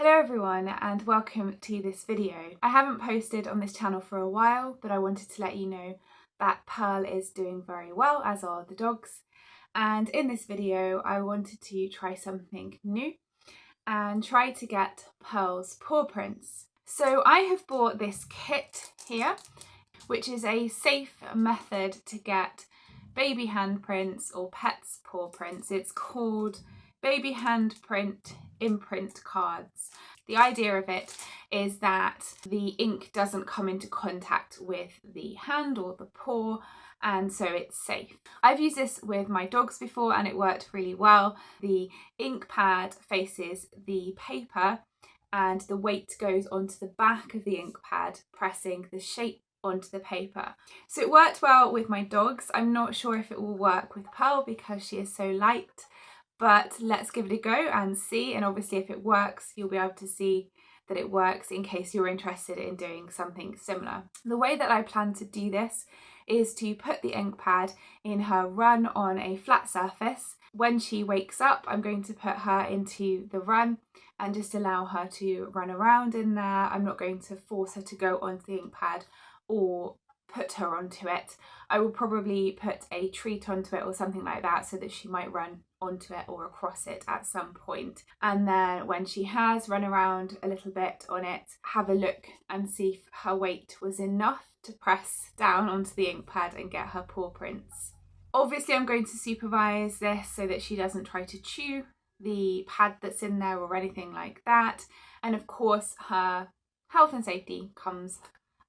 Hello everyone and welcome to this video. I haven't posted on this channel for a while, but I wanted to let you know that Pearl is doing very well, as are the dogs. And in this video, I wanted to try something new and try to get Pearl's paw prints. So I have bought this kit here, which is a safe method to get baby handprints or pets' paw prints. It's called baby handprint imprint cards. The idea of it is that the ink doesn't come into contact with the hand or the paw, and so it's safe. I've used this with my dogs before and it worked really well. The ink pad faces the paper and the weight goes onto the back of the ink pad, pressing the shape onto the paper. So it worked well with my dogs. I'm not sure if it will work with Pearl because she is so light, but let's give it a go and see. And obviously if it works, you'll be able to see that it works in case you're interested in doing something similar. The way that I plan to do this is to put the ink pad in her run on a flat surface. When she wakes up, I'm going to put her into the run and just allow her to run around in there. I'm not going to force her to go onto the ink pad or put her onto it. I will probably put a treat onto it or something like that so that she might run onto it or across it at some point. And then when she has run around a little bit on it, have a look and see if her weight was enough to press down onto the ink pad and get her paw prints. Obviously I'm going to supervise this so that she doesn't try to chew the pad that's in there or anything like that. And of course her health and safety comes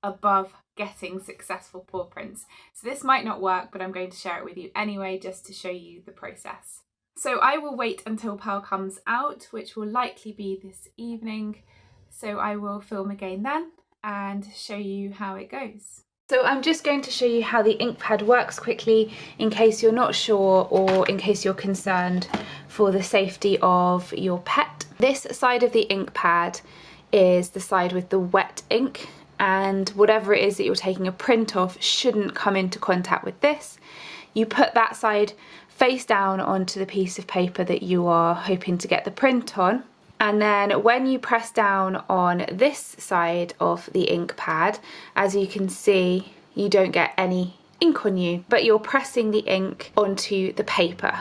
above getting successful paw prints. So this might not work, but I'm going to share it with you anyway, just to show you the process. So I will wait until Pearl comes out, which will likely be this evening. So I will film again then and show you how it goes. So I'm just going to show you how the ink pad works quickly in case you're not sure or in case you're concerned for the safety of your pet. This side of the ink pad is the side with the wet ink, and whatever it is that you're taking a print of shouldn't come into contact with this. You put that side face down onto the piece of paper that you are hoping to get the print on, and then when you press down on this side of the ink pad, as you can see, you don't get any ink on you, but you're pressing the ink onto the paper.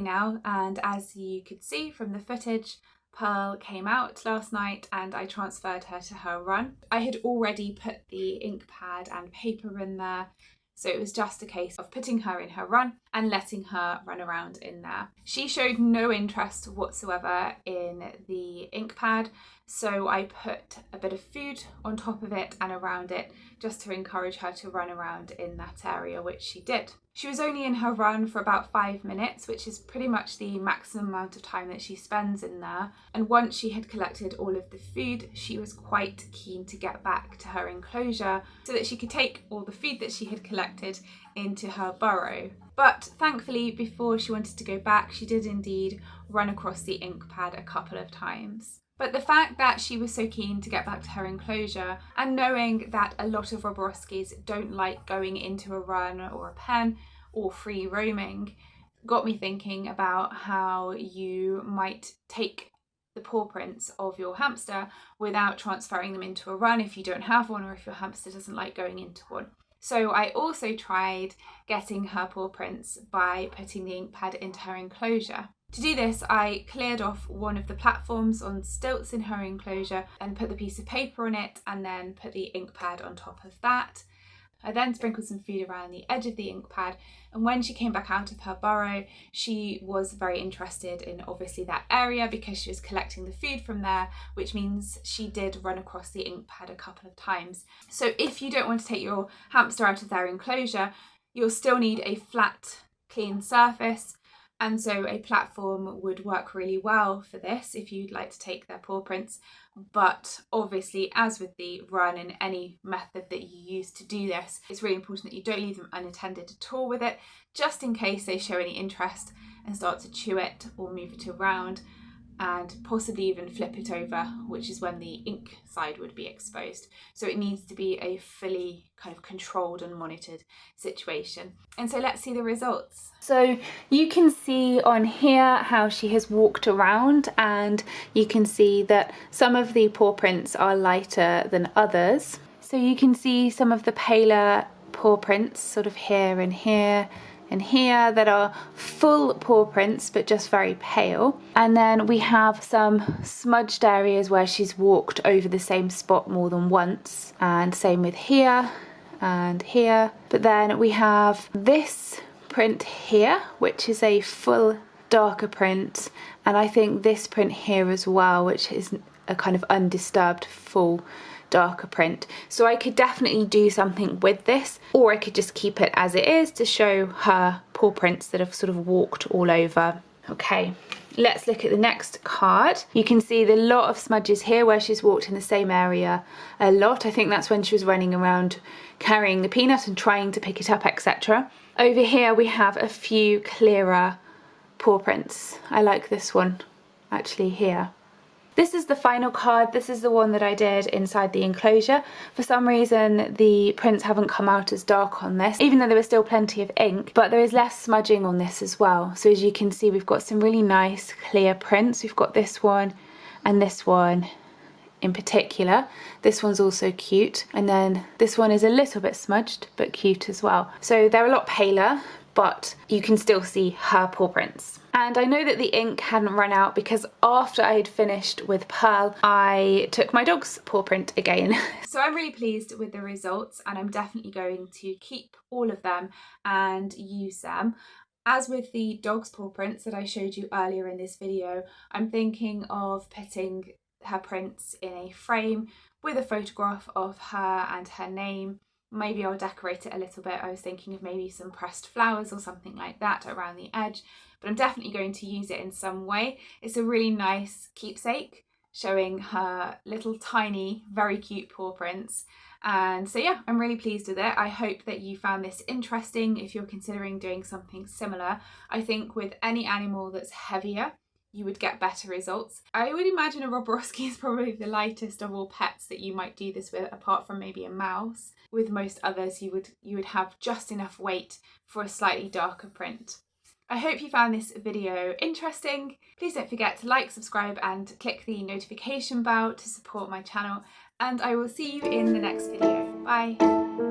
Now, and as you could see from the footage, Pearl came out last night and I transferred her to her run. I had already put the ink pad and paper in there, so it was just a case of putting her in her run and letting her run around in there. She showed no interest whatsoever in the ink pad, so I put a bit of food on top of it and around it just to encourage her to run around in that area, which she did. She was only in her run for about 5 minutes, which is pretty much the maximum amount of time that she spends in there. And once she had collected all of the food, she was quite keen to get back to her enclosure so that she could take all the food that she had collected into her burrow. But thankfully, before she wanted to go back, she did indeed run across the ink pad a couple of times. But the fact that she was so keen to get back to her enclosure, and knowing that a lot of roborovskis don't like going into a run or a pen or free roaming, got me thinking about how you might take the paw prints of your hamster without transferring them into a run if you don't have one, or if your hamster doesn't like going into one. So I also tried getting her paw prints by putting the ink pad into her enclosure. To do this, I cleared off one of the platforms on stilts in her enclosure and put the piece of paper on it, and then put the ink pad on top of that. I then sprinkled some food around the edge of the ink pad, and when she came back out of her burrow, she was very interested in obviously that area because she was collecting the food from there, which means she did run across the ink pad a couple of times. So if you don't want to take your hamster out of their enclosure, you'll still need a flat, clean surface. And so a platform would work really well for this if you'd like to take their paw prints. But obviously, as with the run and any method that you use to do this, it's really important that you don't leave them unattended at all with it, just in case they show any interest and start to chew it or move it around, and possibly even flip it over, which is when the ink side would be exposed. So it needs to be a fully kind of controlled and monitored situation. And so let's see the results. So you can see on here how she has walked around, and you can see that some of the paw prints are lighter than others. So you can see some of the paler paw prints sort of here and here and here that are full paw prints but just very pale, and then we have some smudged areas where she's walked over the same spot more than once, and same with here and here. But then we have this print here, which is a full darker print, and I think this print here as well, which is a kind of undisturbed full darker print. So I could definitely do something with this, or I could just keep it as it is to show her paw prints that have sort of walked all over. Okay, let's look at the next card. You can see the lot of smudges here where she's walked in the same area a lot. I think that's when she was running around carrying the peanut and trying to pick it up, etc. Over here we have a few clearer paw prints. I like this one actually here. This is the final card. This is the one that I did inside the enclosure. For some reason, the prints haven't come out as dark on this, even though there was still plenty of ink, but there is less smudging on this as well. So as you can see, we've got some really nice clear prints. We've got this one and this one in particular. This one's also cute. And then this one is a little bit smudged, but cute as well. So they're a lot paler, but you can still see her paw prints. And I know that the ink hadn't run out because after I had finished with Pearl, I took my dog's paw print again. So I'm really pleased with the results, and I'm definitely going to keep all of them and use them. As with the dog's paw prints that I showed you earlier in this video, I'm thinking of putting her prints in a frame with a photograph of her and her name. Maybe I'll decorate it a little bit. I was thinking of maybe some pressed flowers or something like that around the edge, but I'm definitely going to use it in some way. It's a really nice keepsake showing her little tiny, very cute paw prints. And so yeah, I'm really pleased with it. I hope that you found this interesting if you're considering doing something similar. I think with any animal that's heavier, you would get better results. I would imagine a roborovski is probably the lightest of all pets that you might do this with, apart from maybe a mouse. With most others, you would have just enough weight for a slightly darker print. I hope you found this video interesting. Please don't forget to like, subscribe and click the notification bell to support my channel, and I will see you in the next video. Bye!